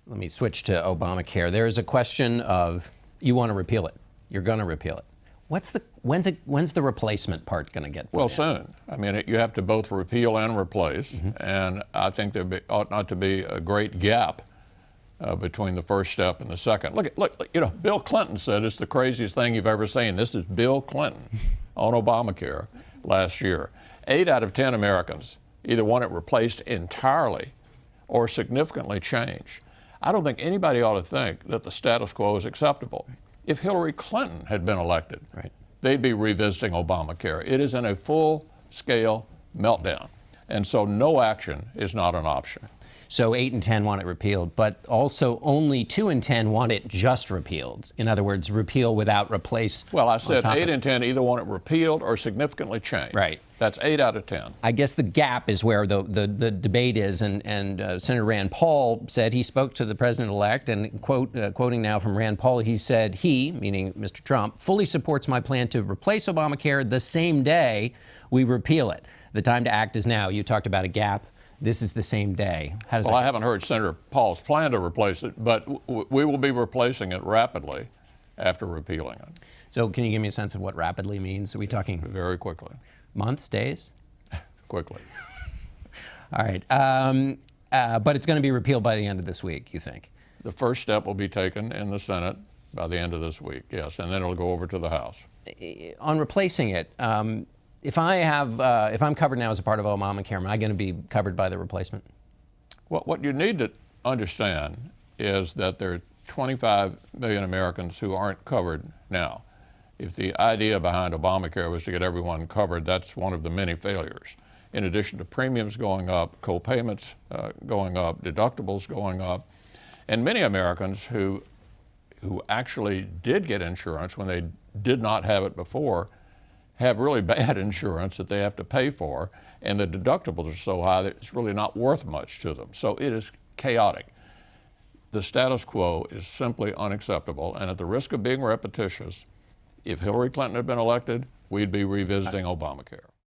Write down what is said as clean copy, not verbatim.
Let me switch to Obamacare. There is a question of you want to repeal it. You're going to repeal it. When's the replacement part going to get? Well, soon. I mean, you have to both repeal and replace, and I think there ought not to be a great gap between the first step and the second. Look, you know, Bill Clinton said it's the craziest thing you've ever seen. This is Bill Clinton on Obamacare last year. 8 out of 10 Americans either want it replaced entirely or significantly changed. I don't think anybody ought to think that the status quo is acceptable. If Hillary Clinton had been elected, they'd be revisiting Obamacare. It is in a full-scale meltdown, and so no action is not an option. So 8 in 10 want it repealed, but also only 2 in 10 want it just repealed. In other words, repeal without replace. Well, I said 8 in 10 either want it repealed or significantly changed. Right. That's 8 out of 10. I guess the gap is where the debate is, and Senator Rand Paul said he spoke to the president-elect, and quoting now from Rand Paul, he said he, meaning Mr. Trump, fully supports my plan to replace Obamacare the same day we repeal it. The time to act is now. You talked about a gap. This is the same day. How does I haven't heard Senator Paul's plan to replace it, but we will be replacing it rapidly after repealing it. So can you give me a sense of what rapidly means? Are we talking very quickly? Months, days? Quickly. All right. But it's going to be repealed by the end of this week, you think? The first step will be taken in the Senate by the end of this week, yes, and then it'll go over to the House. On replacing it, if I'm covered now as a part of Obamacare, am I going to be covered by the replacement? Well, what you need to understand is that there are 25 million Americans who aren't covered now. If the idea behind Obamacare was to get everyone covered, that's one of the many failures. In addition to premiums going up, co-payments going up, deductibles going up, and many Americans who actually did get insurance when they did not have it before have really bad insurance that they have to pay for, and the deductibles are so high that it's really not worth much to them. So it is chaotic. The status quo is simply unacceptable, and at the risk of being repetitious, if Hillary Clinton had been elected, we'd be revisiting Obamacare.